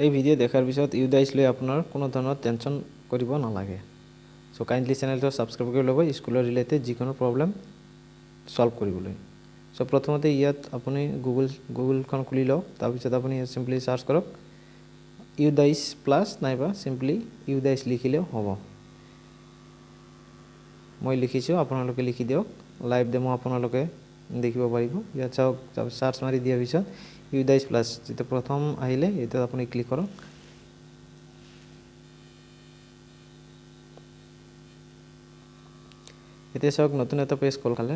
এই ভিডিও দেখাৰ পিছত UDISE লৈ আপোনাৰ কোনো ধৰণৰ টেনচন কৰিব নালাগে সো কাইন্ডলি চেনেলটো সাবস্ক্ৰাইব কৰি ল'ব স্কুলৰ ৰিলেটেড যিকোনো প্ৰবলেম সলভ কৰিবলৈ সো প্ৰথমতে ইয়াত আপুনি গুগলখন খুলি লওক তাৰ পিছত আপুনি সিম্পলি সাৰ্চ কৰক UDISE প্লাস নাইবা সিম্পলি UDISE লিখিলেও হ'ব মই লিখিছো আপোনালোকে লিখি দিয়ক লাইভ ডেমো আপোনালোকে দেখিব পাৰিব ইয়াত চাওক সাৰ্চ মাৰি দিয়াৰ পিছত UDISE প্লাস যেটা প্ৰথম আহিলে এটা আপুনি ক্লিক কৰক এতিয়া চাওক নতুন এটা পেজ খোল খালে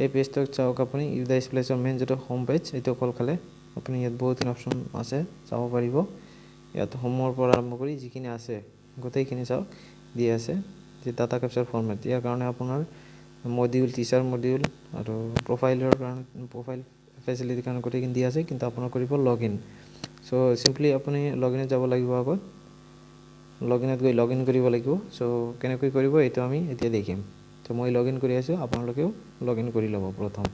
এই পেজটো চাওক আপুনি UDISE প্লাসৰ মেইন যেটা হোম পেজ এটা খোল খালে আপুনি ইয়াত বহুত অপচন আছে চাব পাৰিব ইয়াত হোমৰ পৰা আৰম্ভ কৰি যিখিনি আছে গোটেইখিনি চাওক দি আছে যে ডাটা ক্যাপচাৰ ফৰম্যাট ইয়াৰ কাৰণে আপোনাৰ মডিউল টিচাৰ মডিউল আৰু প্ৰফাইলৰ কাৰণে প্ৰফাইল ফেসিলিটি কাৰণে গোটেইখিনি দি আছে কিন্তু আপোনাৰ কৰিব লগইন সো সিম্পলি আপুনি লগইনত যাব লাগিব আগত লগইনত গৈ লগইন কৰিব লাগিব সো কেনেকৈ কৰিব এটা আমি এতিয়া দেখিম তো মই লগইন কৰি আছো আপোনালোকেও লগইন কৰি ল'ব প্ৰথম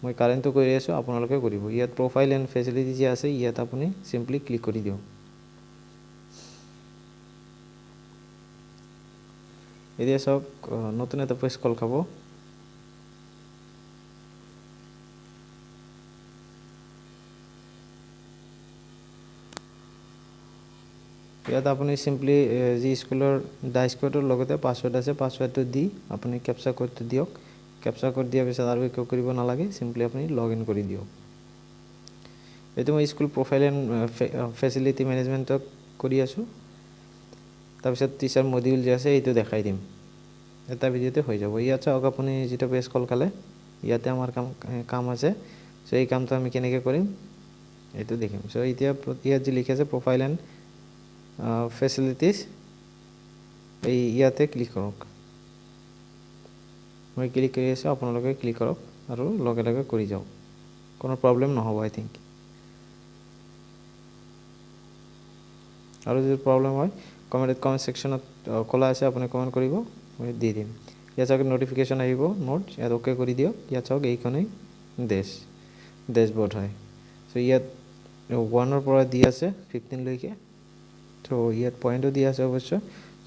মই কাৰেন্টটো কৰি আছো আপোনালোকে কৰিব ইয়াত প্ৰফাইল এণ্ড ফেসিলিটি যে আছে ইয়াত আপুনি সিম্পলি ক্লিক কৰি দিও এতিয়া সব নতুন এটা পেজ কল খাব ইয়াত আপুনি সিম্পলি জি স্কুলৰ ডাইস কোডৰ লগতে পাসওয়াৰ্ড আছে পাসওয়াৰ্ডটো দি আপুনি ক্যাপচা কোডটো দিয়ক ক্যাপচা কোড দিয়াৰ পিছত আৰু একো কৰিব নালাগে সিম্পলি আপুনি লগইন কৰি দিয়ক এটো মই স্কুল প্ৰফাইল এণ্ড ফেসিলিটি ম্যানেজমেন্টক কৰি আছো তাৰ পিছত টিচাৰ মডিউল যে আছে এইটো দেখাই দিম এটা ভিডিওতে হৈ যাব ইয়াত চাওক আপুনি যেটা পেজ কল খালে ইয়াতে আমাৰ কাম আছে সো এই কামটো আমি কেনেকৈ কৰিম এইটো দেখিম সো এতিয়া ইয়াত যে লিখা আছে প্ৰফাইল এণ্ড ফেসিলিটিজ এই ইয়াতে ক্লিক কৰক মই ক্লিক কৰি আছো আপোনালোকে ক্লিক কৰক আৰু লগে লগে কৰি যাওক কোনো প্ৰবলেম নহব আই থিংক আৰু যদি প্ৰবলেম হয় কমেন্ট সেকশনত খোলা আছে আপুনি কমেন্ট কৰিব মই দি দিম ইয়াত চাওক নোটিফিকেশন আহিব নোট ইয়াত ওকে কৰি দিয়ক ইয়াত চাওক এইখনে ড্যাশবোৰ্ড হয় সো ইয়াত 1 ৰ পৰা দি আছে 15 লৈকে তো ইয়াত পয়েন্টও দি আছে অবশ্য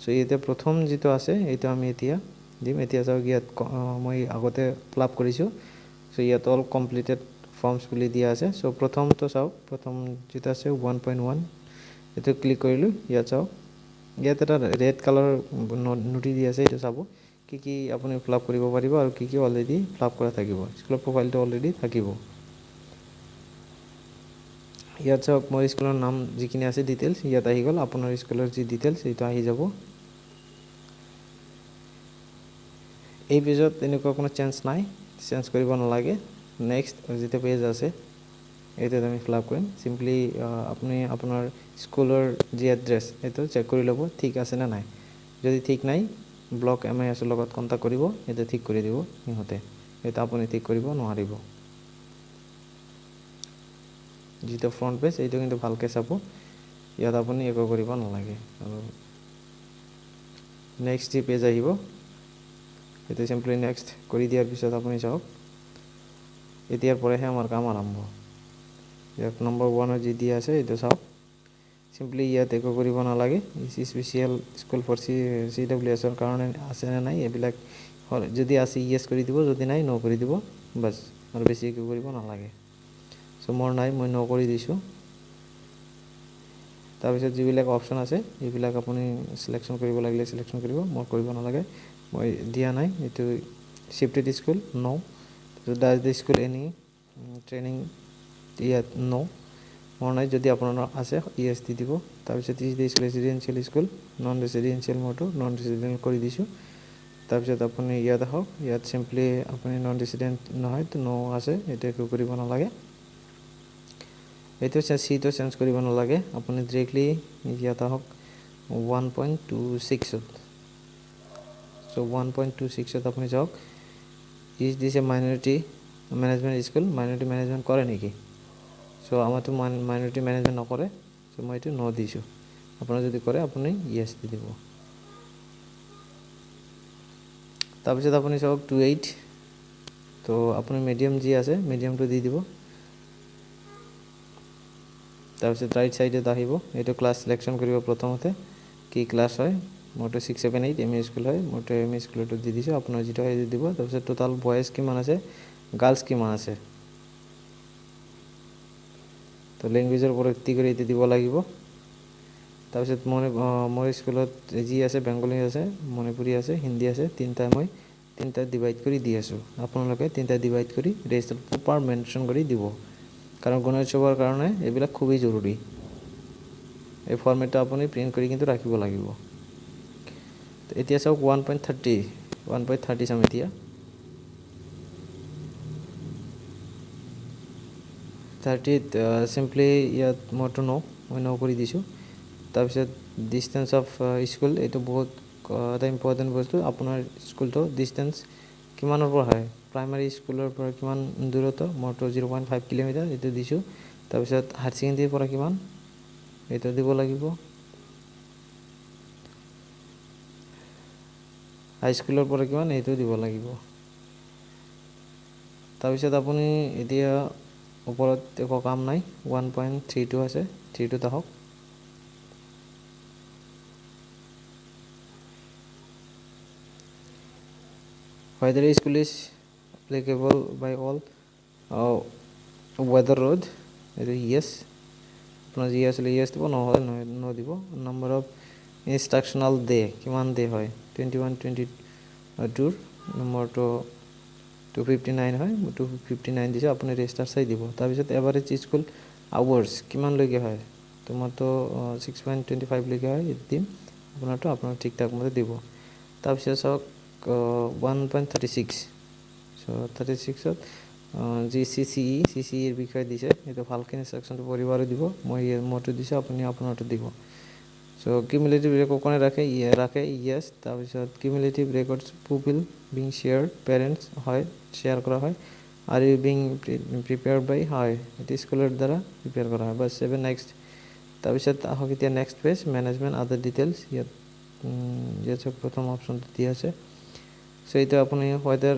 সো ইয়াতে প্ৰথম যেটো আছে এটা আমি এতিয়া দিম এতিয়া চাওক ইয়াত মই আগতে ফিল আপ কৰিছো সো ইয়াত অল কমপ্লিটেড ফৰ্মস বুলি দিয়া আছে সো প্ৰথমটো চাওক প্ৰথম যেটা আছে 1.1 এটো ক্লিক কৰিলো ইয়াত চাওক ইয়াত এটা ৰেড কালাৰ নোটি দি আছে এটা চাব কি আপুনি ফিল আপ কৰিব পাৰিব আৰু কি অলৰেডি ফিল আপ কৰা থাকিব স্কুলৰ প্ৰফাইলটো অলৰেডি থাকিব ইয়াত চাওক মোৰ স্কুলৰ নাম যিখিনি আছে ডিটেইলছ ইয়াত আহি গল আপোনাৰ স্কুলৰ যি ডিটেইলছ এটা আহি যাব এই পেজত এনেকুৱা কোনো চেঞ্জ নাই চেঞ্জ কৰিব নালাগে নেক্সট যেটা পেজ আছে এটা আমি ফিল আপ কৰিম সিম্পলি আপুনি আপোনাৰ স্কুলৰ যি এড্ৰেছ এটো চেক কৰি ল'ব ঠিক আছে না নাই যদি ঠিক নাই ব্লক এমআইএস লগত কন্টাক্ট কৰিব এটা ঠিক কৰি দিব ইহতে এটা আপুনি ঠিক কৰিব নোৱাৰিব যেটা ফ্ৰন্ট পেজ এইটো কিন্তু ভালকে চাব ইয়াত আপুনি একো কৰিব নালাগে আৰু নেক্সট যি পেজ আহিব এটা সিম্পলি নেক্সট কৰি দিয়াৰ পিছত আপুনি চাওক এতিয়াৰ পৰাহে আমাৰ কাম আৰম্ভ ইয়াত নম্বৰ 1 যি দিয়া আছে এটা চাওক সিম্পলি ইয়াত একো কৰিব নালাগে স্পেশাল স্কুল ফৰ CWS ৰ কাৰণে আছে না নাই এবিলাক যদি আছে ইয়েস কৰি দিব যদি নাই নো কৰি দিব বাস আৰু বেছি একো কৰিব নালাগে সো মোৰ নাই মই নো কৰি দিছো তাৰ পিছত যিবিলাক অপচন আছে এইবিলাক আপুনি সিলেকশন কৰিব লাগিলে সিলেকশন কৰিব মই কৰিব নালাগে মই দিয়া নাই এটো shifted school no does the school any training ইয়াত নো মোৰ নাই যদি আপোনাৰ আছে ইয়েস দি দিব তাৰ পিছত is the residential school non residential motto non residential কৰি দিছো তাৰ পিছত আপুনি ইয়াত হওক ইয়াত সিম্পলি আপুনি নন ৰেসিডেন্ট নহয় তো নো আছে এটা একো কৰিব নালাগে এটো সিটো চেঞ্জ কৰিব নালাগে আপুনি ডাইৰেক্টলি ইয়াত হওক 1.26 সো 1.26 ত আপুনি যাওক is this A minority management school minority management কৰে নেকি সো আমাৰটো মাইনৰিটি ম্যানেজমেন্ট নকৰে সো মই এটো নো দিছো আপোনাৰ যদি কৰে আপুনি ইয়েস দি দিব তাৰপিছত আপুনি চাওক 28 তো আপুনি মিডিয়াম যি আছে মিডিয়ামটো দি দিব তাৰপিছত ৰাইট সাইডত আহিব এইটো ক্লাছ সিলেকশন কৰিব প্ৰথমতে কি ক্লাছ হয় মোৰটো 678 এমই স্কুল হয় মোৰটো এমই স্কুলটো দি দিছো আপোনাৰ যেটো হয় দিব তাৰপিছত টোটাল বয়েজ কিমান আছে গাৰ্লছ কিমান আছে তো ল্যাঙ্গুৱেজৰ ওপৰত ভিত্তি কৰি এটো দিব লাগিব তাৰপিছত মোৰ স্কুলত জি আছে বেংগলী আছে মণিপুৰী আছে হিন্দী আছে তিনটা ডিভাইড কৰি দি আছো আপোনালোকে তিনটা ডিভাইড কৰি ৰেজিষ্টাৰ প্ৰপাৰ মেনশন কৰি দিব কাৰণ গুণোৎসৱৰ কাৰণে এইবিলাক খুবই জৰুৰী এই ফৰমেটটো আপুনি প্ৰিন্ট কৰি কিন্তু ৰাখিব লাগিব এতিয়া চাওক 1.30 চাম এতিয়া 30 simply ইয়াত মটো মই ন কৰি দিছো তাৰপিছত ডিসটেন্স অফ স্কুল এটো বহুত এটা ইম্পৰ্টেন্ট বস্তু আপোনাৰ স্কুলটো ডিসটেন্স কিমানৰ পৰা হয় প্ৰাইমাৰী স্কুলৰ পৰা কিমান দূৰত্ব মটো 0.5 কিলোমিটাৰ এটো দিছো তাৰপিছত হাই সেকেন্ডাৰীৰ পৰা কিমান এটো দিব লাগিব হাই স্কুলৰ পৰা কিমান এটো দিব লাগিব তাৰপিছত আপুনি এতিয়া ওপৰত একো কাম নাই 1.32 আছে 32 তাহক whether a school is applicable by all weather road yes আপোনাৰ yes দিব নহলে no দিব number of instructional day কিমান day হয় 21 22 নম্বৰ তো 259 হয় 259 দিছে আপুনি ৰেজিষ্টাৰ চাই দিব তাৰপিছত এভাৰেজ স্কুল আৱাৰ্স কিমান লৈকে হয় তোমাৰটো 6.25 লৈকে হয় দিম আপোনাৰটো আপোনাৰ ঠিক ঠাক মতে দিব তাৰপিছত সক 1.36 সো 36 ত জি সিসি এর বিষয় দিছে এটা ভালকে ইনস্ট্রাকশনটো পরিবারে দিব মই মটো দিছে আপুনি আপোনাৰটো দিব সো কিউমুলেটিভ ৰেকৰ্ড কোনে ৰাখে ইয়েস তাৰপিছত cumulative records pupil being shared parents হয় শেয়ার করা হয় are you being prepared by হয় এটা স্কুলের দ্বারা প্রিপেয়ার করা হয় বাস 7 নেক্সট তাৰপিছত আহক এতিয়া নেক্সট পেজ ম্যানেজমেন্ট আদার ডিটেইলস ইয়াত যে প্রথম অপশনটো দিয়া আছে সো এটা আপুনি whether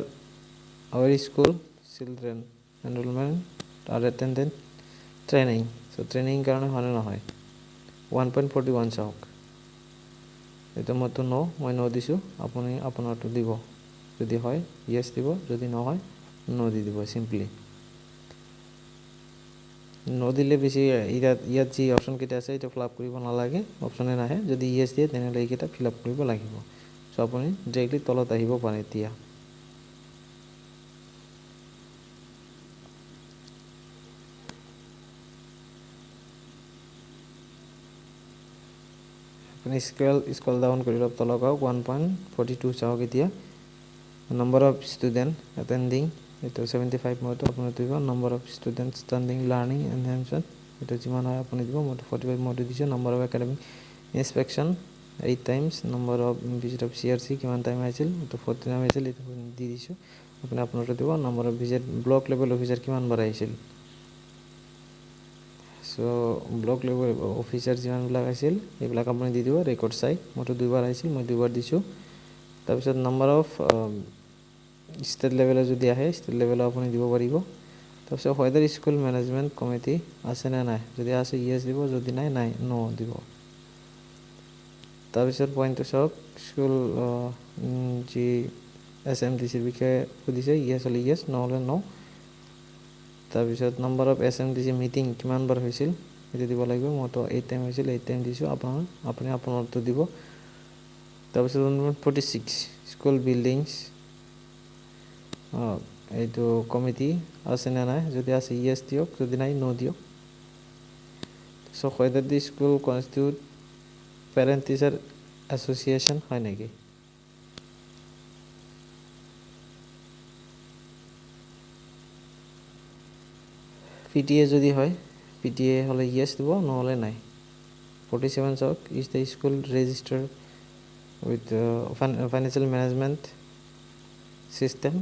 our school children enrollment or attendant training so training কারণে হয় না হয় 1.41 চাওক এটা মত নো মই নো দিছো আপুনি আপোনাৰটো দিব যদি হয় yes দিব যদি নহয় নো দি দিব সিম্পলি নো দিলে বেশি ইয়াত যি অপশন কেটা আছে এটা ফিল আপ কৰিব নালাগে অপশনে নাহে যদি yes দিয়ে তেনেহলে এইকেটা ফিল আপ কৰিব লাগিব সো আপুনি ডাইৰেক্টলি তলত আহিব পাৰে এতিয়া আপুনি স্ক্ৰল ডাউন কৰি লওক তলক 1.42 চাওক এতিয়া number of student attending এটো 75 মতো আপুনি দিব number of students standing learning enhancement এটো যিমান হয় আপুনি দিব মতো 45 মতো দিছে number of academic inspection 8 times number of visit of CRC কিমান টাইম আছিল এটো 49 আছিল এটো দি দিছো আপুনি আপোনাৰটো দিব number of visit block level officer কিমান বাৰ আহিছিল সো ব্লক লেভেল অফিসাৰ যিমান বিলাক আছিল এইবিলাক আপুনি দি দিব ৰেকৰ্ড চাই মটো দুইবাৰ আহিছিল মই দুইবাৰ দিছো তাৰপিছত নাম্বাৰ অফ ষ্টেট লেভেল যদি আহে ষ্টেট লেভেল আপুনি দিব পাৰিব তাৰপিছত whether স্কুল ম্যানেজমেন্ট কমিটি আছে না নাই যদি আছে yes দিব যদি নাই নো দিব তাৰপিছত পইণ্টটো চাওক স্কুল জি এসএমডিসিৰ বিষয়ে সুধিছে yes হলে yes নো হলে নো তাৰপিছত নাম্বাৰ অফ এসএমডিসি মিটিং কিমান বাৰ হৈছিল এটা দিব লাগিব মতো 8 টাইম হৈছিল 8 টাইম দিছো আপুনি আপোনাৰটো দিব তাৰপিছত 46 স্কুল বিল্ডিংস এইটো কমিটি আছে না নাই যদি আছে yes দিয়ক যদি নাই নো দিয়ক so whether the school constitute parent teacher association হয় নেকি PTA যদি হয় PTA হলে yes দিব নহলে নাই 47 চাওক is the school registered with financial management system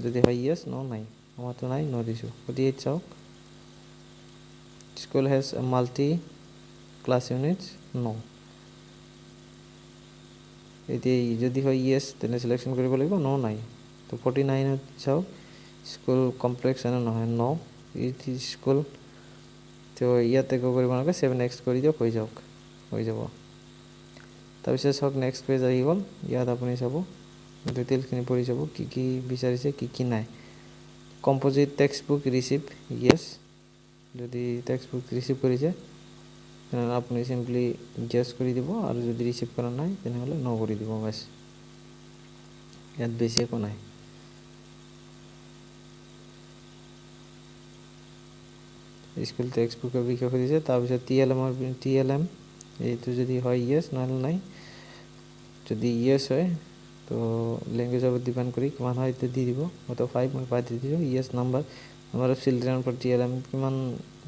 যদি হয় yes no নাই আমাৰটো নাই নো দিছো 48 চাওক school has a multi class units no এটি যদি হয় yes তেনে সিলেকশন কৰিব লাগিব নো নাই তো 49 চাওক স্কুল কমপ্লেক্স এনে নহয় নো it is school তো ইয়াতে কি কৰিব নালাগে 7x কৰি দিয়ক হৈ যাব তাৰপিছত সক নেক্সট পেজ আহি গ'ল ইয়াত আপুনি চাব ডিটেইলখিনি পঢ়ি যাব কি বিচাৰিছে কি নাই composite text book receive yes যদি টেক্সট বুক ৰিচিভ কৰিছে তেনেহ'লে আপুনি সিম্পলি ইয়েস কৰি দিব আৰু যদি ৰিচিভ কৰা নাই তেনেহ'লে নো কৰি দিব বাস ইয়াত বেছি একো নাই স্কুল টেক্সট বুকৰ বিষয়ে সুধিছে তাৰপিছত TLM এইটো যদি হয় ইয়েস নহ'লে নাই যদি ইয়েস হয় তো ল্যাঙ্গুৱেজৰ ওপৰত ডিপেন্ড কৰি কিমান হয় এইটো দি দিব মতো 5 মই 5 দি দিছো yes number of children for TLM কিমান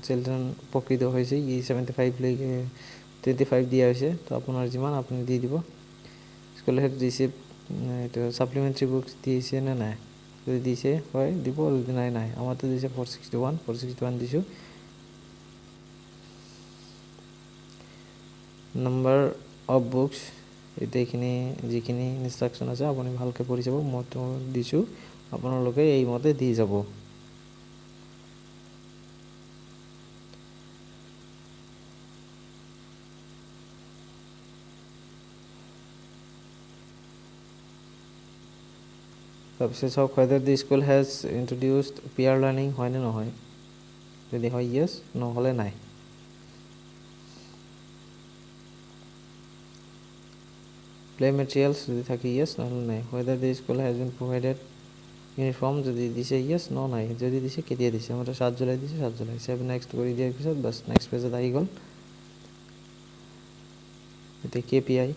চিলড্ৰেন প্ৰকৃত হৈছে ই 75 লৈকে 25 দিয়া হৈছে তো আপোনাৰ যিমান আপুনি দি দিব স্কুল হেড ৰিচিভ এইটো সাপ্লিমেন্টাৰী বুকস দিছে না নাই যদি দিছে হয় দিব যদি নাই আমাৰটো দিছে 461 দিছো number of books এটাইখিনি যিখিনি ইনস্ট্ৰাকশন আছে আপুনি ভালকে পঢ়ি যাব মইতো দিছো আপোনালোকে এই মতে দি যাব তাৰপিছত সব whether the school has introduced peer learning হয় নে নহয় যদি হয় yes নহলে নাই play materials যদি থাকে yes নহলে নাই whether the school has been provided uniform যদি দিছে yes no নাই যদি দিছে কেতিয়া দিছে আমরা 7 জুলাই দিছে 7 জুলাই 7 নেক্সট কৰি দিয়াৰ পিছত বাস নেক্সট পেজত আহি গল এতে KPI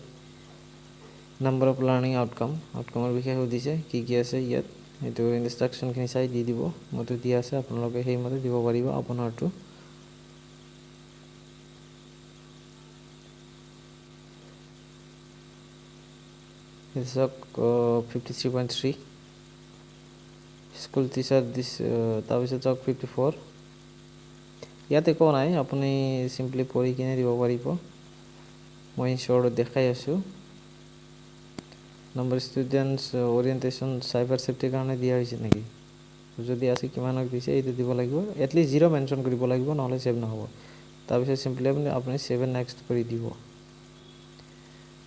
number of learning outcomeৰ বিষয়ে দিছে কি আছে ইয়াত এটো ইনস্ট্ৰাকশন খিনি চাই দি দিব মতে দিয়া আছে আপোনালোকে সেই মতে দিব পাৰিব আপোনাৰটো Isok 53.3 school teacher this তাৰপিছত 54 ইয়াতে কোন নাই আপুনি সিম্পলি পঢ়ি কিনে দিব পাৰিব মই শৰ্ট দেখাই আছো number students orientation cyber safety কাৰণে দিয়া হৈছে নেকি যদি আছে কিমানক দিছে এইটো দিব লাগিব at least 0 মেনশন কৰিব লাগিব নহলে সেভ নহব তাৰপিছত সিম্পলি আপুনি 7 নেক্সট কৰি দিব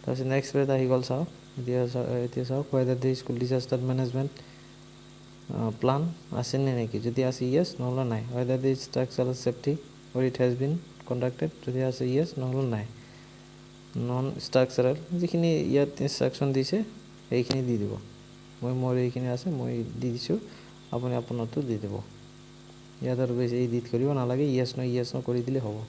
তাৰপিছত নেক্সট পেজ আহি গল চাও এতিয়া চাওক whether the school disaster management plan আছে নেকি যদি আছে yes নহলে নাই whether the structural safety or it has been conducted যদি আছে yes নহলে নাই non structural যিখিনি ইয়াত ইনস্ট্ৰাকশন দিছে এইখিনি দি দিব মই মোৰ এইখিনি আছে মই দি দিছো আপুনি আপোনাৰটো দি দিব ইয়াত আৰু বেছি এডিট কৰিব নালাগে yes no কৰি দিলে হ'ব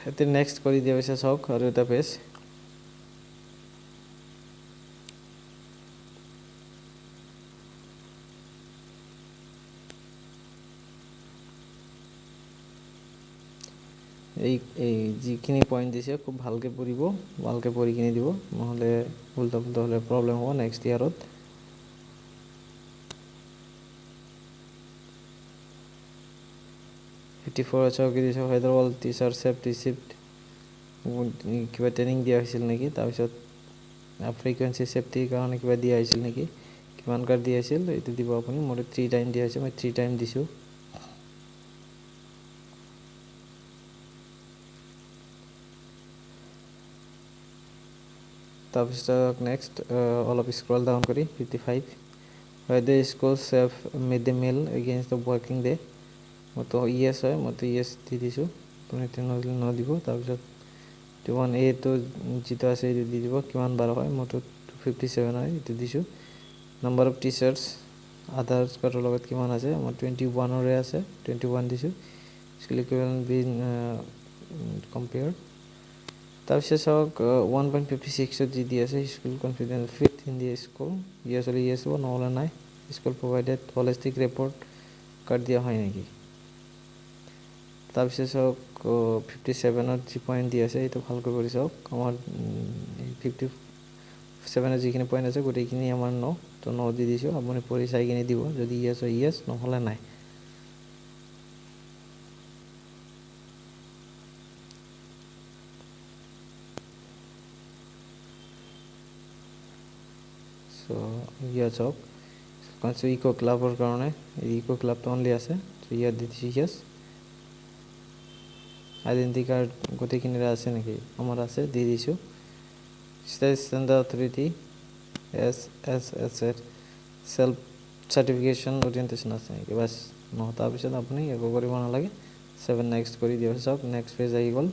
এতে নেক্সট কৰি দিয়া হৈছে চাওক আৰু এটা পেজ এই যিখিনি পয়েন্ট দিছে খুব ভালকে পঢ়িব ভালকে পঢ়ি কিনে দিব নহলে উল্টা পুল্টা হলে প্ৰবলেম হ'ব নেক্সট ইয়াৰত whether all teachers have received কিবা ট্ৰেনিং দিয়া হৈছিল নেকি তাৰপিছত ফ্ৰিকুৱেন্সি সেফটি কাৰণে কিবা দিয়া হৈছিল নেকি কিমান কাৰ দিয়া হৈছিল এইটো দিব আপুনি মোৰ 3 টাইম দিয়া হৈছে মই 3 টাইম দিছো তাৰপিছত নেক্সট অলপ স্ক্ৰল ডাউন কৰি 55 whether schools have made the meal against the working day মতো ইয়েস হয় মতো ইয়েস দি দিছো আপুনি তেনেহলে ন দিব তাৰপিছত 21A তো যেটা আছে এইটো দি দিব কিমান বাৰ হয় মতো 257 হয় এইটো দিছো নাম্বাৰ অফ টিচাৰ্স আদাৰ্স কাৰৰ লগত কিমান আছে মই 21 ৰে আছে 21 দিছো স্কুল ইকুইভ্যালেন্ট বিন কম্পেয়াৰ তাৰপিছত 1.56 জি দি আছে school confidence fit in the school yes অলি ইয়েস হ'ব নহলে নাই school provided holistic report card দিয়া হয় নেকি তাৰপিছত 57 ৰ জি পইণ্ট দি আছে এইটো ভালকৈ কৰি চাওক আমাৰ 7 যিখিনি পইণ্ট আছে গোটেইখিনি আমাৰ 9 তো 9 দি দিছোঁ আপুনি পঢ়ি চাই কিনে দিব যদি ইয়েছ হয় ইয়েছ নহ'লে নাই সো ইয়াত চাওক কনসে ইকো ক্লাবৰ কাৰণে ইকো ক্লাবটো অনলি আছে তো ইয়াত দি দিছোঁ ইয়েছ আইডেন্টি কাৰ্ড গোটেইখিনিৰে আছে নেকি আমাৰ আছে দি দিছোঁ state standard authority as self certification orientation আছে নেকি বাস ন তাৰপিছত আপুনি একো কৰিব নালাগে 7 নেক্সট কৰি দিয়ক চাওক নেক্সট পেজ আহি গ'ল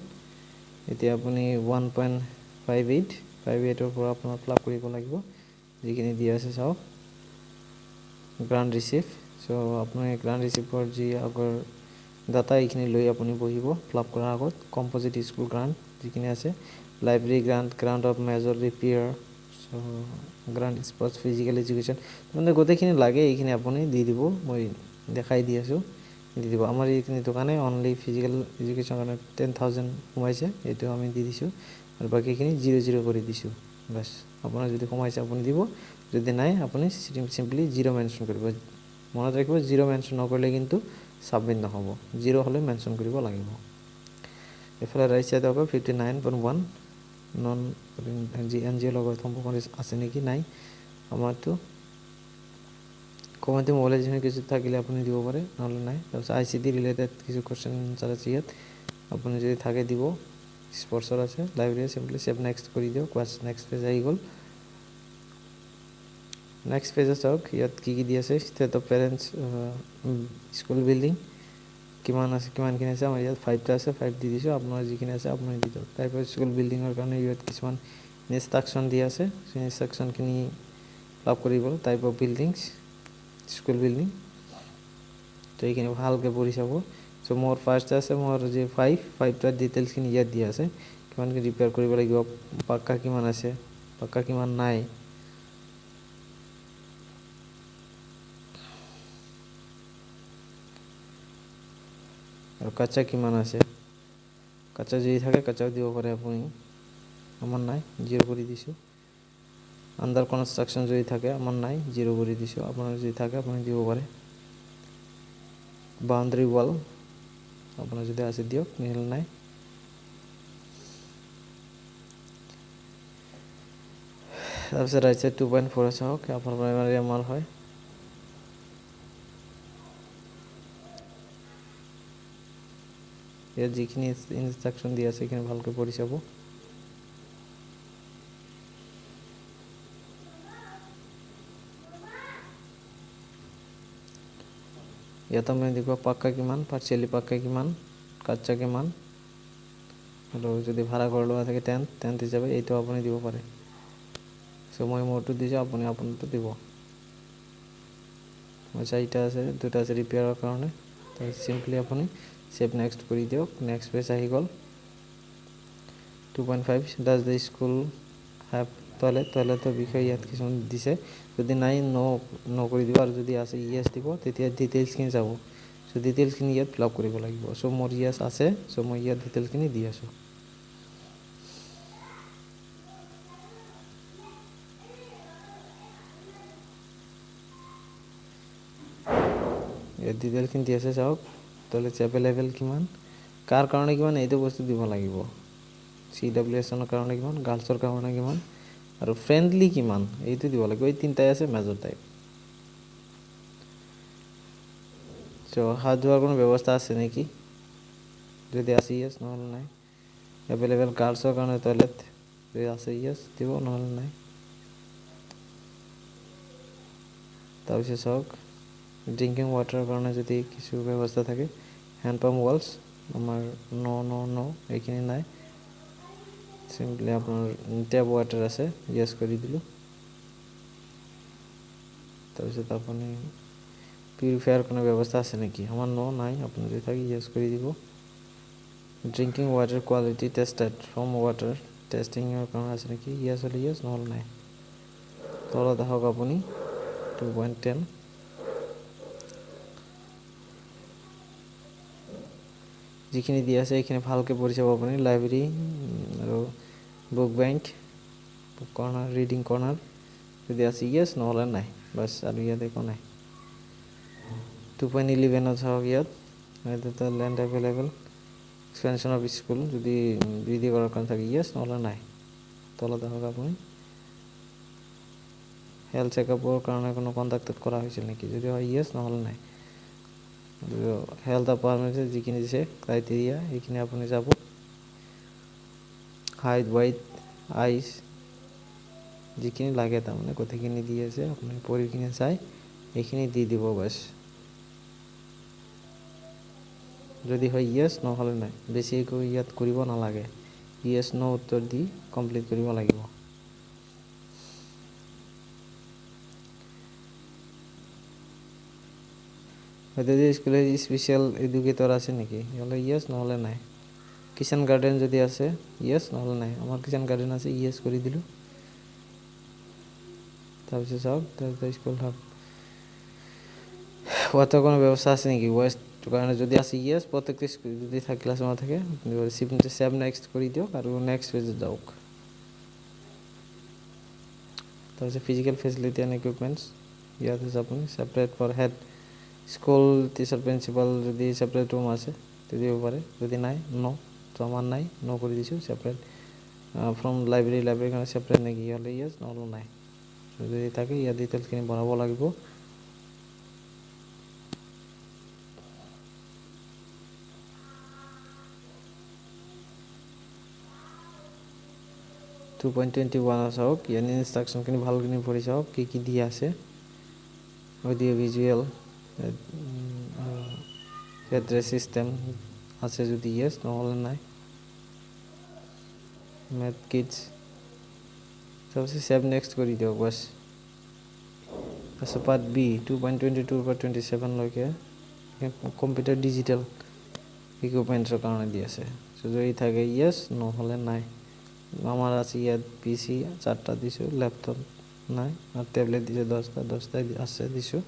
এতিয়া আপুনি 1.58 ৰ পৰা আপোনাৰ ফিল আপ কৰিব লাগিব যিখিনি দিয়া আছে চাওক গ্ৰান্ট ৰিচিভ সো আপুনি গ্ৰান্ট ৰিচিভৰ যি আগৰ ডাটা এইখিনি লৈ আপুনি বহিব ফিল আপ কৰাৰ আগত কম্পোজিট স্কুল গ্ৰান্ট যিখিনি আছে library grant of major repair so grant sports physical education মানে গোটেইখিনি লাগে এইখিনি আপুনি দি দিব মই দেখাই দি আছোঁ দি দিব আমাৰ এইখিনি দোকানে অনলি ফিজিক্যাল এডুকেশ্যন কাৰণে 10,000 কমাইছে এইটো আমি দি দিছোঁ আৰু বাকিখিনি 00 কৰি দিছোঁ বাস আপোনাৰ যদি কমাইছে আপুনি দিব যদি নাই আপুনি সিম্পলি 0 মেনশন কৰিব মনত ৰাখিব 0 মেনশন নকৰিলে কিন্তু সাবমিট নহব 0 হলে মেনশন কৰিব লাগিব এফালে ৰাইট সাইড হ'ব 59.1 নন এনজিও লগত সম্পৰ্ক আছে নেকি নাই আমাৰটো কমেন্টে মোবাইলাইজেশন কিছু থাকিলে আপুনি দিব পাৰে নহলে নাই তাৰপিছত আইসিটি ৰিলেটেড কিছু কোশ্চেন আনসাৰ আছে ইয়াত আপুনি যদি থাকে দিব স্পৰ্টছৰ আছে লাইব্ৰেৰী সিম্পলি সেভ নেক্সট কৰি দিও কোৱাছ নেক্সট পেজ আহি গ'ল নেক্সট পেজ চাওক ইয়াত কি দি আছে state of parents school building কিমান আছে কিমানখিনি আছে আমাৰ ইয়াত 5টা আছে 5 দি দিছোঁ আপোনাৰ যিখিনি আছে আপুনি দি দিয়ক টাইপ অফ স্কুল বিল্ডিঙৰ কাৰণে ইয়াত কিছুমান ইনষ্ট্ৰাকচন দি আছে সেই ইনষ্ট্ৰাকচনখিনি ফিল কৰিব type of buildings school building তো এইখিনি ভালকৈ পঢ়ি চাব সো মোৰ ফাৰ্ষ্ট আছে মোৰ যে 5টাৰ ডিটেইলছখিনি ইয়াত দিয়া আছে কিমানকৈ ৰিপেয়াৰ কৰিব লাগিব পাক্কা কিমান আছে পাক্কা কিমান নাই আৰু কাঁচা কিমান আছে কাঁচা যদি থাকে কাঁচাও দিব পাৰে আপুনি আমাৰ নাই 0 কৰি দিছোঁ আন্ডাৰ কনষ্ট্ৰাকশন যদি থাকে আমাৰ নাই 0 কৰি দিছোঁ আপোনাৰ যদি থাকে আপুনি দিব পাৰে বাউন্ডাৰী ওয়াল আপোনাৰ যদি আছে দিয়ক নহলে নাই তাৰপিছত ৰাইট সাইড 2.4 আছে হওক আপোনাৰ প্ৰাইমাৰী আমাৰ হয় ইয়াত যিখিনি ইনষ্ট্ৰাকচন দিয়া আছে সেইখিনি ভালকৈ পঢ়ি চাব ইয়াত আমি দেখুৱা পাক্কা কিমান পাৰ্চিয়েলি পাক্কা কিমান কাচ্চা কিমান আৰু যদি ভাড়া ঘৰ লোৱা থাকে 10 হিচাপে এইটো আপুনি দিব পাৰে সো মই মোৰটো দিছোঁ আপুনি আপোনাৰটো দিব মই 4টা আছে 2টা আছে ৰিপেয়াৰৰ কাৰণে তো সিম্পলি আপুনি সেভ নেক্সট কৰি দিয়ক নেক্সট পেজ আহি গ'ল 2.5 ডাজ দ্য স্কুল হ্যাভ টয়লেটৰ বিষয়ে ইয়াত কিছুমান দিছে যদি নাই ন কৰি দিব আৰু যদি আছে ইয়েছ দিব তেতিয়া ডিটেইলছখিনি যাব সো ডিটেইলছখিনি ইয়াত ফিল আপ কৰিব লাগিব সো মোৰ ইয়েছ আছে সো মই ইয়াত ডিটেইলছখিনি দি আছোঁ ইয়াত ডিটেইলছখিনি দি আছে চাওক টয়লেটছ এভেইলেবল কিমান কাৰ কাৰণে কিমান এইটো বস্তু দিব লাগিব CWSৰ কাৰণে কিমান গাৰ্লছৰ কাৰণে কিমান আৰু ফ্ৰেন্ডলি কিমান এইটো দিব লাগিব এই তিনটাই আছে মেজৰ টাইপ সো হাত ধোৱাৰ কোনো ব্যৱস্থা আছে নেকি যদি আছে ইয়েছ নহলে নাই এভেইলেবল গাৰ্লছৰ কাৰণে টয়লেট যদি আছে ইয়েছ দিব নহলে নাই তাৰপিছত চাওক ড্ৰিংকিং ৱাটাৰৰ কাৰণে যদি কিছু ব্যৱস্থা থাকে হ্যান্ড পাম্প ওয়ালছ আমাৰ ন এইখিনি নাই সিম্পলি আপোনাৰ ট্যাপ ওয়াটাৰ আছে ইয়েছ কৰি দিলোঁ তাৰপিছত আপুনি পিউৰিফায়াৰ কোনো ব্যৱস্থা আছে নেকি আমাৰ নাই আপুনি যদি থাকে ইয়েছ কৰি দিব drinking water quality tested from water টেষ্টিঙৰ কাৰণে আছে নেকি ইয়েছ হলে ইয়েছ নহলে নাই তলত আহক আপুনি 2.10 যিখিনি দিয়া আছে এইখিনি ভালকৈ পঢ়ি চাব আপুনি লাইব্ৰেৰী আৰু বুক বেংক কৰ্নাৰ ৰিডিং কৰ্নাৰ যদি আছে ইয়েছ নহ'লে নাই বাছ আৰু ইয়াত একো নাই 2.11 চাওক ইয়াত এটা লেণ্ড এভেইলেবল এক্সপেনশ্যন অফ স্কুল যদি বৃদ্ধি কৰাৰ কাৰণে থাকে ইয়েছ নহ'লে নাই তলত আহক আপুনি হেল্থ চেকআপৰ কাৰণে কোনো কণ্টাক্টেড কৰা হৈছিল নেকি যদি হয় ইয়েছ নহ'লে নাই হেল্থ ডিপাৰ্টমেণ্টে যিখিনি দিছে ক্ৰাইটেৰিয়া এইখিনি আপুনি যাব হাইট ৱেইট আইজ যিখিনি লাগে তাৰমানে গোটেইখিনি দি আছে আপুনি পঢ়ি কিনে চাই এইখিনি দি দিব বাছ যদি হয় ইয়েছ নহ'লে নাই বেছি একো ইয়াত কৰিব নালাগে ইয়েছ ন উত্তৰ দি কমপ্লিট কৰিব লাগিব হয়তো স্কুলে স্পেচিয়েল এডুকেটৰ আছে নেকি হ'লে ইয়েছ নহ'লে নাই কিচেন গাৰ্ডেন যদি আছে ইয়েছ নহ'লে নাই আমাৰ কিচেন গাৰ্ডেন আছে ইয়েছ কৰি দিলোঁ তাৰপিছত চাওক স্কুল হাব ৱাটাৰ কোনো ব্যৱস্থা আছে নেকি ৱেষ্ট কাৰণে যদি আছে ইয়েছ প্ৰত্যেকটো যদি থাকে ক্লাছৰুমত থাকে ছেভ নেক্সট কৰি দিয়ক আৰু নেক্সট পেজত যাওক তাৰপিছত ফিজিকেল ফেচিলিটি এণ্ড ইকুইপমেণ্টছ ইয়াত আছে আপুনি separate for head school teacher principal যদি ছেপাৰেট ৰুম আছে তেতিয়া দিব পাৰে যদি নাই ন তো আমাৰ নাই ন কৰি দিছোঁ ছেপাৰেট ফ্ৰম লাইব্ৰেৰী কাৰণে ছেপাৰেট নেকি হ'লে ইয়েছ নহ'লে নাই যদি থাকে ইয়াত ডিটেইলছখিনি বনাব লাগিব টু 2.21 চাওক ইয়াৰ ইনষ্ট্ৰাকশ্যনখিনি ভালখিনি পঢ়ি চাওক কি দিয়া আছে অডিঅ' ভিজুৱেল এড্ৰেছ চিষ্টেম আছে যদি ইয়েছ নহ'লে নাই মেথ কিটছ তাৰপিছত ছেভ নেক্সট কৰি দিয়ক বাছ তাৰপিছত পাৰ্ট বি 2.22 পৰা 27লৈকে কম্পিউটাৰ ডিজিটেল ইকুইপমেণ্টছৰ কাৰণে দি আছে যদি থাকে ইয়েছ নহ'লে নাই আমাৰ আছে ইয়াত PC 4টা দিছোঁ লেপটপ নাই আৰু টেবলেট দিছোঁ 10টা আছে দিছোঁ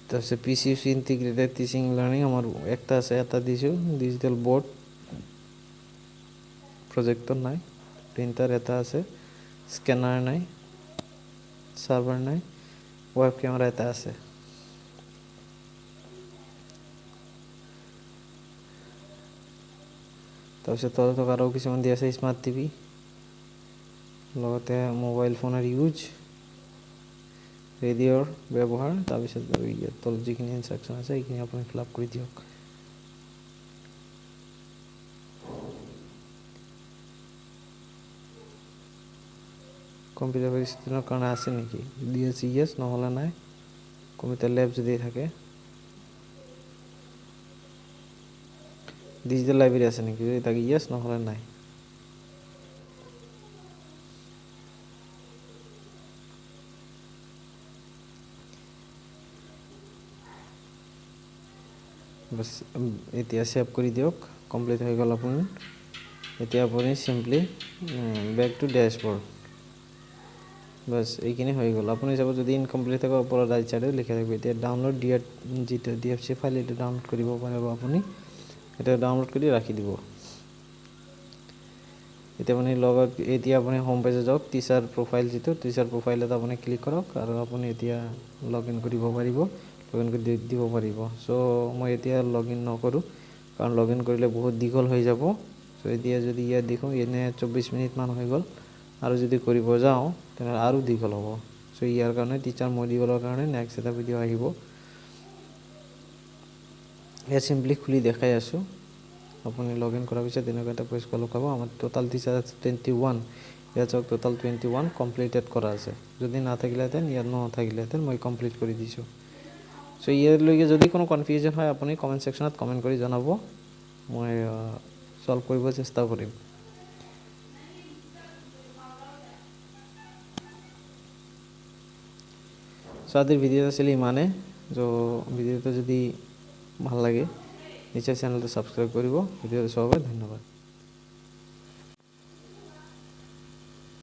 তাৰপিছত PCC ইণ্টিগ্ৰেটেড টিচিং লাৰ্ণিং আমাৰ একটা আছে এটা দিছোঁ ডিজিটেল বৰ্ড প্ৰজেক্টৰ নাই প্ৰিণ্টাৰ এটা আছে স্কেনাৰ নাই চাৰ্ভাৰ নাই ৱেব কেমেৰা এটা আছে তাৰপিছত তলত আৰু কিছুমান দি আছে স্মাৰ্ট টিভি লগতে মোবাইল ফোনৰ ইউজ ৰেডিঅ'ৰ ব্যৱহাৰ তাৰপিছত ইয়াত তলত যিখিনি ইনষ্ট্ৰাকশ্যন আছে এইখিনি আপুনি ফিল আপ কৰি দিয়ক কম্পিউটাৰ ষ্টুডেণ্টৰ কাৰণে আছে নেকি দি আছে ইয়েছ নহ'লে নাই কম্পিউটাৰ লেব যদি থাকে ডিজিটেল লাইব্ৰেৰী আছে নেকি যদি থাকে ইয়েছ নহ'লে নাই বাছ এতিয়া ছেভ কৰি দিয়ক কমপ্লিট হৈ গ'ল আপুনি এতিয়া আপুনি চিম্পলি বেক টু ডেছবৰ্ড বাছ এইখিনি হৈ গ'ল আপুনি চাব যদি ইনকমপ্লিট থাকে ওপৰত ৰাইট চাইডে লিখা থাকিব এতিয়া ডাউনলোড যিটো DFC ফাইল এইটো ডাউনলোড কৰিব পাৰিব আপুনি এটা ডাউনলোড কৰি ৰাখি দিব এতিয়া আপুনি লগত এতিয়া আপুনি হোম পেজত যাওক টিচাৰ প্ৰফাইল যিটো টিচাৰ প্ৰফাইলত আপুনি ক্লিক কৰক আৰু আপুনি এতিয়া লগইন কৰিব পাৰিব লগইন কৰি দিব পাৰিব সো মই এতিয়া লগইন নকৰোঁ কাৰণ লগইন কৰিলে বহুত দীঘল হৈ যাব সো এতিয়া যদি ইয়াত দেখোঁ এনে 24 মিনিট মান হৈ গ'ল আৰু যদি কৰিব যাওঁ তেনেহ'লে আৰু দীঘল হ'ব সো ইয়াৰ কাৰণে টিচাৰ মডিউলৰ কাৰণে নেক্সট এটা ভিডিঅ' আহিব এয়া সিম্পলি খুলি দেখাই আছোঁ আপুনি লগইন কৰাৰ পিছত এনেকুৱা এটা পেজ খোলা পাব আমাৰ টোটাল টিচাৰ 21 ইয়াত চাওক টোটাল 21 কমপ্লিটেড কৰা আছে যদি নাথাকিলেহেঁতেন ইয়াত নাথাকিলেহেঁতেন মই কমপ্লিট কৰি দিছোঁ সো ইয়াৰলৈকে যদি কোনো কনফিউজন হয় আপুনি কমেণ্ট ছেকশ্যনত কমেণ্ট কৰি জনাব মই সলভ কৰিব চেষ্টা কৰিম সো আজিৰ ভিডিঅ' আছিল ইমানে সো ভিডিঅ'টো যদি ভাল লাগে নিশ্চয় চেনেলটো ছাবস্ক্ৰাইব কৰিব ভিডিঅ'টো চোৱাৰ বাবে ধন্যবাদ